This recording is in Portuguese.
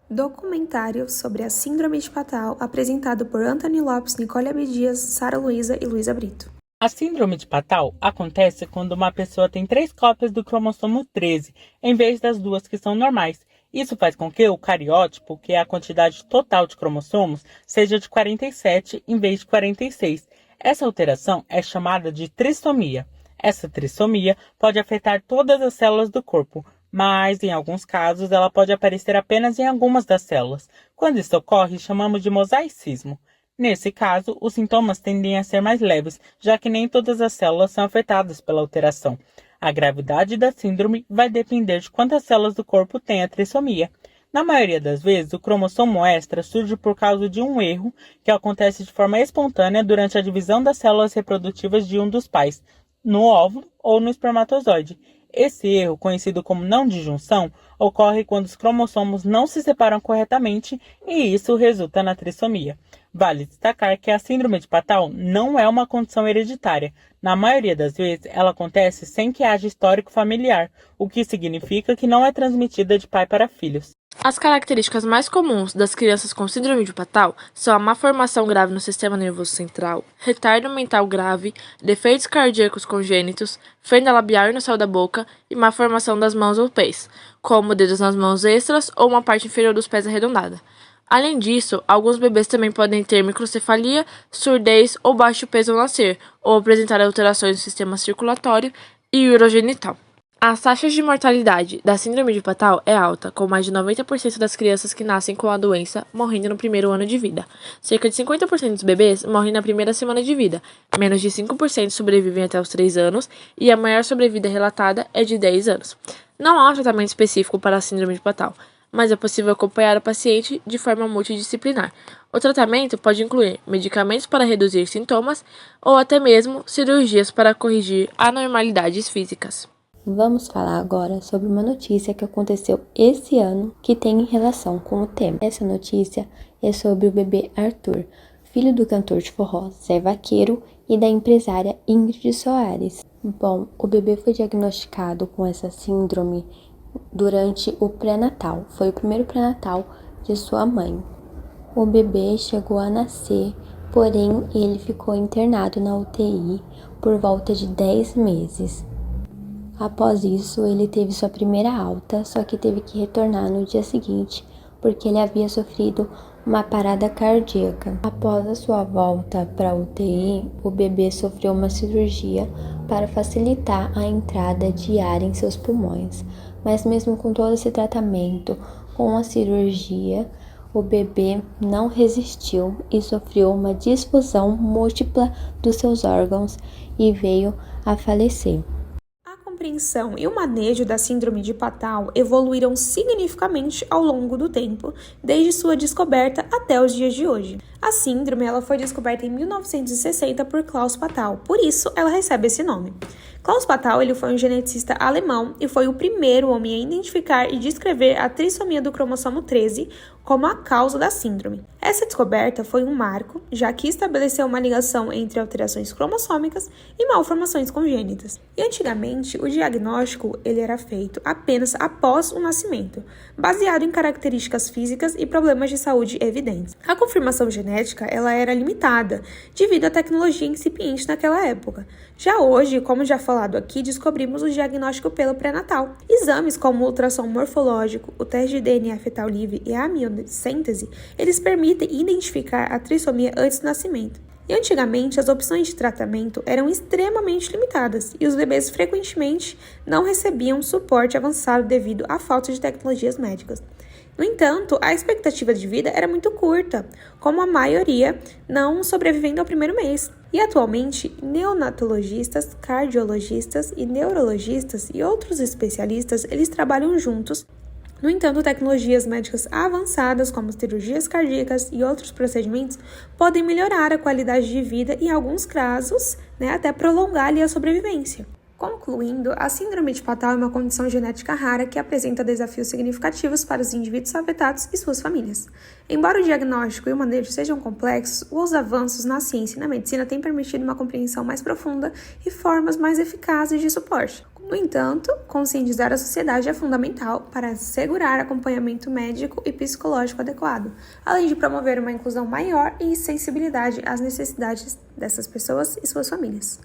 Documentário sobre a Síndrome de Patau, apresentado por Anthony Lopes, Nicole Abdias, Sara Luísa e Luísa Brito. A síndrome de Patau acontece quando uma pessoa tem 3 cópias do cromossomo 13, em vez das 2 que são normais. Isso faz com que o cariótipo, que é a quantidade total de cromossomos, seja de 47 em vez de 46. Essa alteração é chamada de trissomia. Essa trissomia pode afetar todas as células do corpo, mas em alguns casos ela pode aparecer apenas em algumas das células. Quando isso ocorre, chamamos de mosaicismo. Nesse caso, os sintomas tendem a ser mais leves, já que nem todas as células são afetadas pela alteração. A gravidade da síndrome vai depender de quantas células do corpo tem a trissomia. Na maioria das vezes, o cromossomo extra surge por causa de um erro que acontece de forma espontânea durante a divisão das células reprodutivas de um dos pais, no óvulo ou no espermatozoide. Esse erro, conhecido como não disjunção, ocorre quando os cromossomos não se separam corretamente e isso resulta na trissomia. Vale destacar que a síndrome de Patau não é uma condição hereditária. Na maioria das vezes, ela acontece sem que haja histórico familiar, o que significa que não é transmitida de pai para filhos. As características mais comuns das crianças com síndrome de Patau são a má formação grave no sistema nervoso central, retardo mental grave, defeitos cardíacos congênitos, fenda labial no céu da boca e má formação das mãos ou pés, como dedos nas mãos extras ou uma parte inferior dos pés arredondada. Além disso, alguns bebês também podem ter microcefalia, surdez ou baixo peso ao nascer, ou apresentar alterações no sistema circulatório e urogenital. As taxas de mortalidade da síndrome de Patau é alta, com mais de 90% das crianças que nascem com a doença morrendo no primeiro ano de vida. Cerca de 50% dos bebês morrem na primeira semana de vida, menos de 5% sobrevivem até os 3 anos e a maior sobrevida relatada é de 10 anos. Não há um tratamento específico para a síndrome de Patau, mas é possível acompanhar o paciente de forma multidisciplinar. O tratamento pode incluir medicamentos para reduzir sintomas ou até mesmo cirurgias para corrigir anormalidades físicas. Vamos falar agora sobre uma notícia que aconteceu esse ano que tem relação com o tema. Essa notícia é sobre o bebê Arthur, filho do cantor de forró Zé Vaqueiro e da empresária Ingrid Soares. Bom, o bebê foi diagnosticado com essa síndrome durante o pré-natal. Foi o primeiro pré-natal de sua mãe. O bebê chegou a nascer, porém ele ficou internado na UTI por volta de 10 meses. Após isso, ele teve sua primeira alta, só que teve que retornar no dia seguinte, porque ele havia sofrido uma parada cardíaca. Após a sua volta para a UTI, o bebê sofreu uma cirurgia para facilitar a entrada de ar em seus pulmões. Mas mesmo com todo esse tratamento, com a cirurgia, o bebê não resistiu e sofreu uma disfunção múltipla dos seus órgãos e veio a falecer. A compreensão e o manejo da síndrome de Patau evoluíram significativamente ao longo do tempo, desde sua descoberta até os dias de hoje. A síndrome ela foi descoberta em 1960 por Klaus Patau, por isso ela recebe esse nome. Klaus Patau ele foi um geneticista alemão e foi o primeiro homem a identificar e descrever a trissomia do cromossomo 13 como a causa da síndrome. Essa descoberta foi um marco, já que estabeleceu uma ligação entre alterações cromossômicas e malformações congênitas. E antigamente, o diagnóstico ele era feito apenas após o nascimento, baseado em características físicas e problemas de saúde evidentes. A confirmação genética ela era limitada, devido à tecnologia incipiente naquela época. Já hoje, como já falado aqui, descobrimos o diagnóstico pelo pré-natal. Exames como o ultrassom morfológico, o teste de DNA fetal livre e a amniocêntese, eles permitem identificar a trissomia antes do nascimento. E antigamente, as opções de tratamento eram extremamente limitadas e os bebês frequentemente não recebiam suporte avançado devido à falta de tecnologias médicas. No entanto, a expectativa de vida era muito curta, como a maioria não sobrevivendo ao primeiro mês. E atualmente, neonatologistas, cardiologistas e neurologistas e outros especialistas, eles trabalham juntos. No entanto, tecnologias médicas avançadas, como cirurgias cardíacas e outros procedimentos, podem melhorar a qualidade de vida e, em alguns casos, até prolongar a sobrevivência. Concluindo, a síndrome de Patau é uma condição genética rara que apresenta desafios significativos para os indivíduos afetados e suas famílias. Embora o diagnóstico e o manejo sejam complexos, os avanços na ciência e na medicina têm permitido uma compreensão mais profunda e formas mais eficazes de suporte. Com No entanto, conscientizar a sociedade é fundamental para assegurar acompanhamento médico e psicológico adequado, além de promover uma inclusão maior e sensibilidade às necessidades dessas pessoas e suas famílias.